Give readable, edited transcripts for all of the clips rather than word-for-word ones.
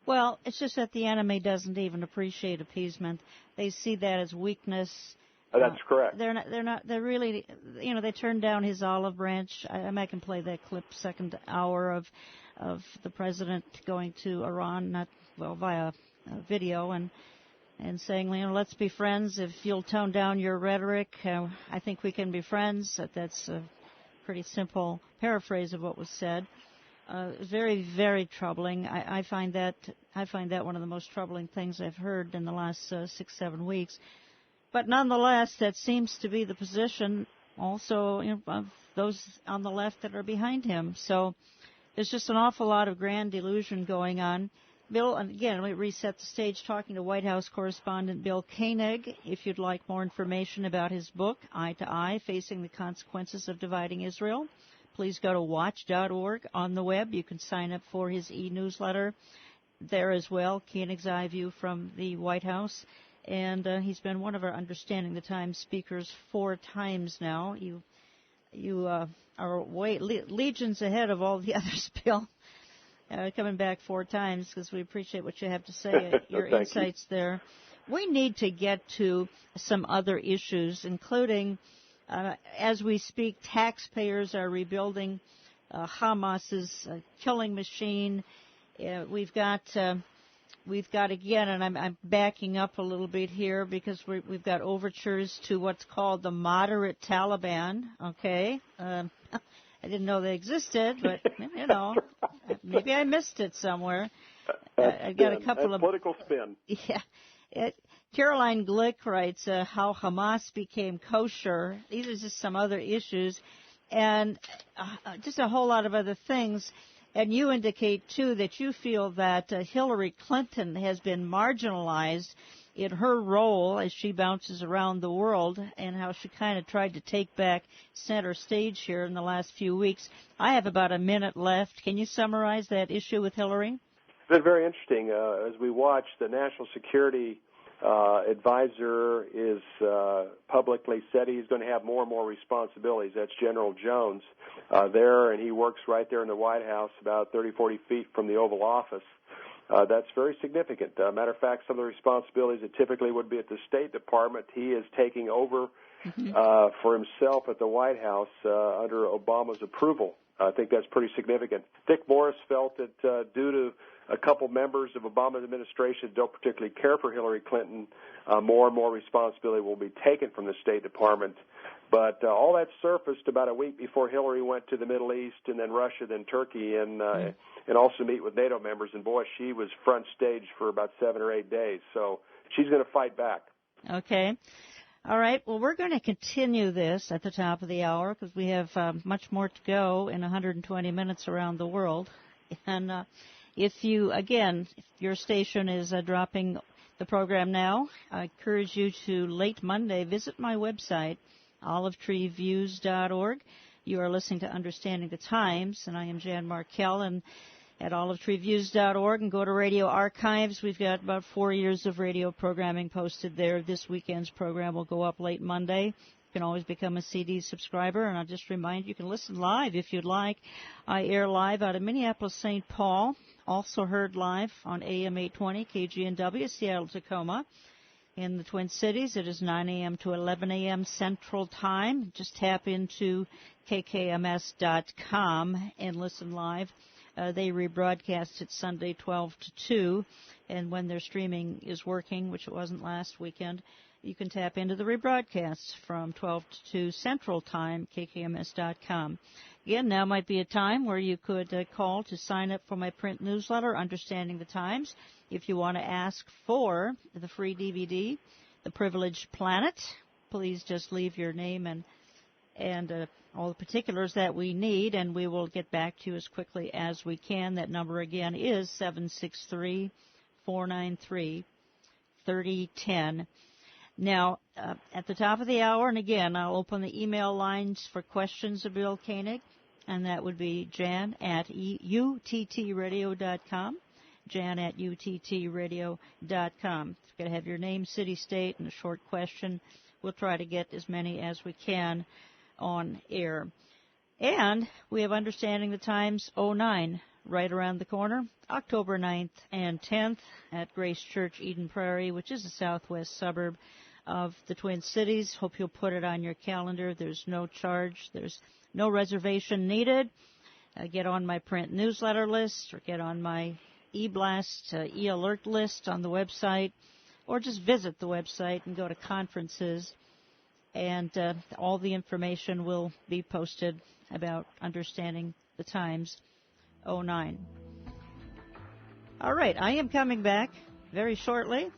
Well, it's just that the enemy doesn't even appreciate appeasement. They see that as weakness. That's correct. They're really, they turned down his olive branch. I can play that clip, second hour of the president going to Iran, via video and saying, let's be friends. If you'll tone down your rhetoric, I think we can be friends. That's a pretty simple paraphrase of what was said. Very, very troubling. I find that one of the most troubling things I've heard in the last 6-7 weeks. But nonetheless, that seems to be the position also of those on the left that are behind him. So there's just an awful lot of grand delusion going on. Bill, and again, let me reset the stage, talking to White House correspondent Bill Koenig. If you'd like more information about his book, Eye to Eye, Facing the Consequences of Dividing Israel, please go to watch.org on the web. You can sign up for his e-newsletter there as well, Koenig's Eye View from the White House. And he's been one of our Understanding the Times speakers 4 times now. You are legions ahead of all the others, Bill. Coming back 4 times because we appreciate what you have to say, your insights there. We need to get to some other issues, including, as we speak, taxpayers are rebuilding Hamas's killing machine. We've got again, and I'm backing up a little bit here because we've got overtures to what's called the moderate Taliban. Okay. I didn't know they existed, but, maybe I missed it somewhere. I got a couple of political spin. Yeah. Caroline Glick writes how Hamas became kosher. These are just some other issues, and just a whole lot of other things. And you indicate, too, that you feel that Hillary Clinton has been marginalized in her role as she bounces around the world, and how she kind of tried to take back center stage here in the last few weeks. I have about a minute left. Can you summarize that issue with Hillary? It's been very interesting. As we watch, the National Security Advisor is publicly said he's going to have more and more responsibilities. That's General Jones there, and he works right there in the White House, about 30, 40 feet from the Oval Office. That's very significant. Matter of fact, some of the responsibilities that typically would be at the State Department, he is taking over for himself at the White House under Obama's approval. I think that's pretty significant. Dick Morris felt that due to a couple members of Obama's administration don't particularly care for Hillary Clinton, more and more responsibility will be taken from the State Department. But all that surfaced about a week before Hillary went to the Middle East and then Russia, then Turkey, and also meet with NATO members. And, boy, she was front stage for about 7 or 8 days. So she's going to fight back. Okay. All right. Well, we're going to continue this at the top of the hour because we have much more to go in 120 minutes around the world. And if your station is dropping the program now, I encourage you to, late Monday, visit my website, olivetreeviews.org. You are listening to Understanding the Times, and I am Jan Markell, and at olivetreeviews.org, and go to Radio Archives. We've got about 4 years of radio programming posted there. This weekend's program will go up late Monday. You can always become a CD subscriber, and I'll just remind you can listen live if you'd like. I air live out of Minneapolis, St. Paul, also heard live on AM 820 KGNW, Seattle, Tacoma. In the Twin Cities, it is 9 a.m. to 11 a.m. Central Time. Just tap into kkms.com and listen live. They rebroadcast it Sunday 12 to 2, and when their streaming is working, which it wasn't last weekend, you can tap into the rebroadcasts from 12 to 2 Central Time, kkms.com. Again, now might be a time where you could call to sign up for my print newsletter, Understanding the Times. If you want to ask for the free DVD, The Privileged Planet, please just leave your name and all the particulars that we need, and we will get back to you as quickly as we can. That number again is 763-493-3010. Now, at the top of the hour, and again, I'll open the email lines for questions of Bill Koenig, and that would be jan@uttradio.com, jan@uttradio.com. You've got to have your name, city, state, and a short question. We'll try to get as many as we can on air. And we have Understanding the Times 09 right around the corner, October 9th and 10th at Grace Church, Eden Prairie, which is a southwest suburb of the Twin Cities. Hope you'll put it on your calendar. There's no charge. There's no reservation needed. Get on my print newsletter list or get on my e-blast, e-alert list on the website, or just visit the website and go to conferences, and all the information will be posted about Understanding the Times 09. All right, I am coming back very shortly,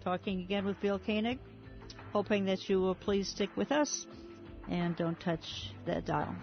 talking again with Bill Koenig, hoping that you will please stick with us and don't touch that dial.